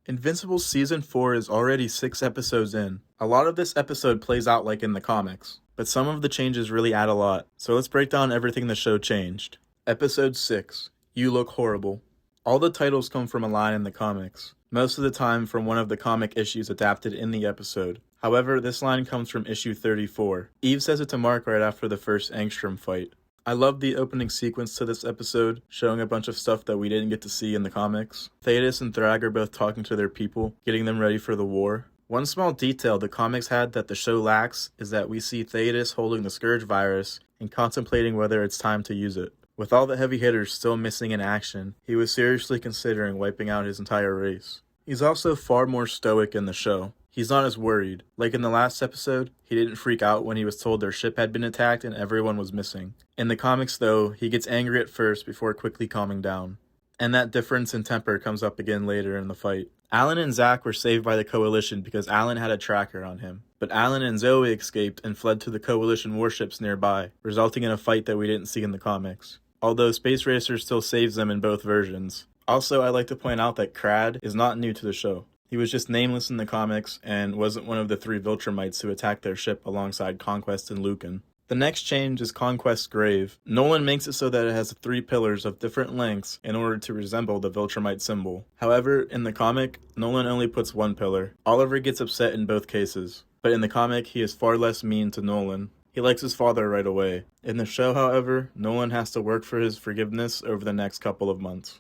Invincible Season 4 is already 6 episodes in. A lot of this episode plays out like in the comics, but some of the changes really add a lot, so let's break down everything the show changed. Episode 6, You Look Horrible. All the titles come from a line in the comics, most of the time from one of the comic issues adapted in the episode. However, this line comes from issue 34. Eve says it to Mark right after the first Angstrom fight. I love the opening sequence to this episode, showing a bunch of stuff that we didn't get to see in the comics. Thetis and Thrag are both talking to their people, getting them ready for the war. One small detail the comics had that the show lacks is that we see Thetis holding the Scourge virus and contemplating whether it's time to use it. With all the heavy hitters still missing in action, he was seriously considering wiping out his entire race. He's also far more stoic in the show. He's not as worried. Like in the last episode, he didn't freak out when he was told their ship had been attacked and everyone was missing. In the comics though, he gets angry at first before quickly calming down. And that difference in temper comes up again later in the fight. Alan and Zack were saved by the Coalition because Alan had a tracker on him. But Alan and Zoe escaped and fled to the Coalition warships nearby, resulting in a fight that we didn't see in the comics. Although Space Racer still saves them in both versions. Also, I'd like to point out that Crad is not new to the show. He was just nameless in the comics and wasn't one of the 3 Viltrumites who attacked their ship alongside Conquest and Lucan. The next change is Conquest's grave. Nolan makes it so that it has 3 pillars of different lengths in order to resemble the Viltrumite symbol. However, in the comic, Nolan only puts 1 pillar. Oliver gets upset in both cases, but in the comic he is far less mean to Nolan. He likes his father right away. In the show, however, Nolan has to work for his forgiveness over the next couple of months.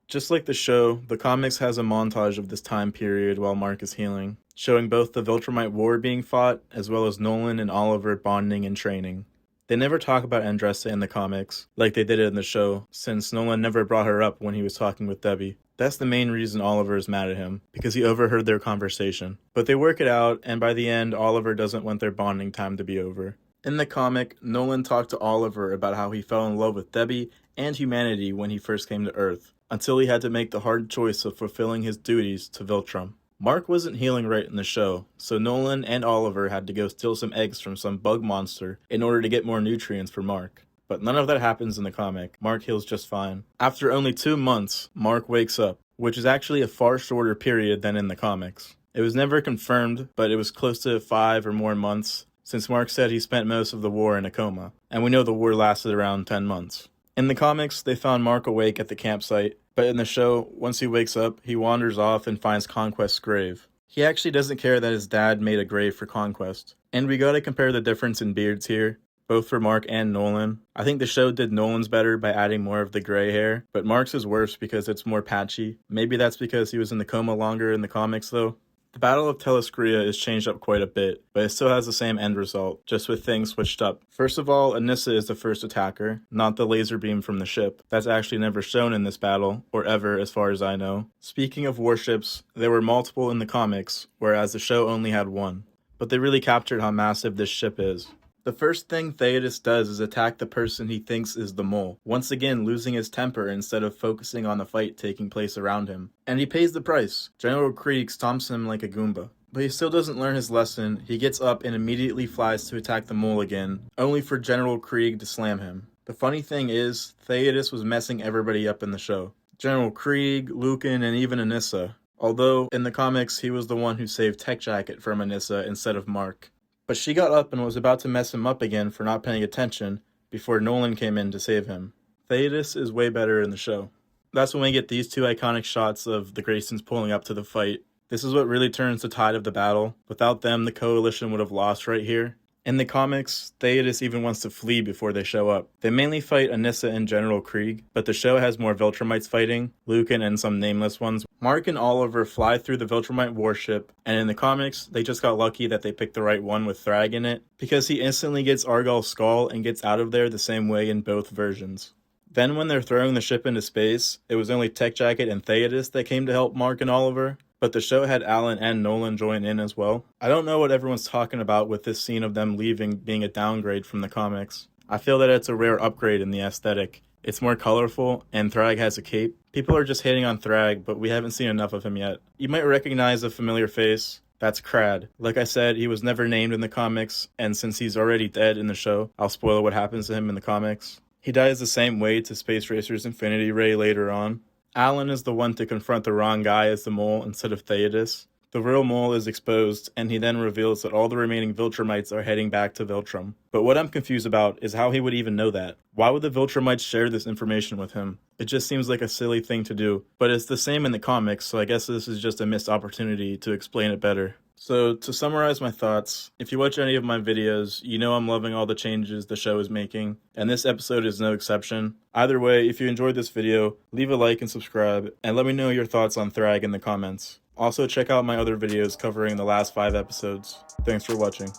Just like the show, the comics has a montage of this time period while Mark is healing, showing both the Viltrumite War being fought, as well as Nolan and Oliver bonding and training. They never talk about Andressa in the comics, like they did in the show, since Nolan never brought her up when he was talking with Debbie. That's the main reason Oliver is mad at him, because he overheard their conversation. But they work it out, and by the end, Oliver doesn't want their bonding time to be over. In the comic, Nolan talked to Oliver about how he fell in love with Debbie and humanity when he first came to Earth, until he had to make the hard choice of fulfilling his duties to Viltrum. Mark wasn't healing right in the show, so Nolan and Oliver had to go steal some eggs from some bug monster in order to get more nutrients for Mark. But none of that happens in the comic. Mark heals just fine. After only 2 months, Mark wakes up, which is actually a far shorter period than in the comics. It was never confirmed, but it was close to 5 or more months, since Mark said he spent most of the war in a coma, and we know the war lasted around 10 months. In the comics, they found Mark awake at the campsite, but in the show, once he wakes up, he wanders off and finds Conquest's grave. He actually doesn't care that his dad made a grave for Conquest. And we gotta compare the difference in beards here, both for Mark and Nolan. I think the show did Nolan's better by adding more of the gray hair, but Mark's is worse because it's more patchy. Maybe that's because he was in the coma longer in the comics though. The Battle of Talescria is changed up quite a bit, but it still has the same end result, just with things switched up. First of all, Anissa is the first attacker, not the laser beam from the ship. That's actually never shown in this battle, or ever as far as I know. Speaking of warships, there were multiple in the comics, whereas the show only had 1. But they really captured how massive this ship is. The first thing Thetis does is attack the person he thinks is the mole, once again losing his temper instead of focusing on the fight taking place around him. And he pays the price. General Krieg stomps him like a Goomba. But he still doesn't learn his lesson. He gets up and immediately flies to attack the mole again, only for General Krieg to slam him. The funny thing is, Thetis was messing everybody up in the show. General Krieg, Lucan, and even Anissa. Although, in the comics, he was the one who saved Tech Jacket from Anissa instead of Mark. But she got up and was about to mess him up again for not paying attention before Nolan came in to save him. Thetis is way better in the show. That's when we get these 2 iconic shots of the Graysons pulling up to the fight. This is what really turns the tide of the battle. Without them, the Coalition would have lost right here. In the comics, Thetis even wants to flee before they show up. They mainly fight Anissa and General Krieg, but the show has more Viltrumites fighting, Lucan and some nameless ones. Mark and Oliver fly through the Viltrumite warship, and in the comics, they just got lucky that they picked the right one with Thrag in it, because he instantly gets Argyl's skull and gets out of there the same way in both versions. Then when they're throwing the ship into space, it was only Tech Jacket and Thetis that came to help Mark and Oliver, but the show had Alan and Nolan join in as well. I don't know what everyone's talking about with this scene of them leaving being a downgrade from the comics. I feel that it's a rare upgrade in the aesthetic. It's more colorful, and Thrag has a cape. People are just hating on Thrag, but we haven't seen enough of him yet. You might recognize a familiar face. That's Crad. Like I said, he was never named in the comics, and since he's already dead in the show, I'll spoil what happens to him in the comics. He dies the same way to Space Racer's Infinity Ray later on. Alan is the one to confront the wrong guy as the mole instead of Theodos. The real mole is exposed, and he then reveals that all the remaining Viltrumites are heading back to Viltrum. But what I'm confused about is how he would even know that. Why would the Viltrumites share this information with him? It just seems like a silly thing to do. But it's the same in the comics, so I guess this is just a missed opportunity to explain it better. So, to summarize my thoughts, if you watch any of my videos, you know I'm loving all the changes the show is making, and this episode is no exception. Either way, if you enjoyed this video, leave a like and subscribe, and let me know your thoughts on Thrag in the comments. Also, check out my other videos covering the last 5 episodes. Thanks for watching.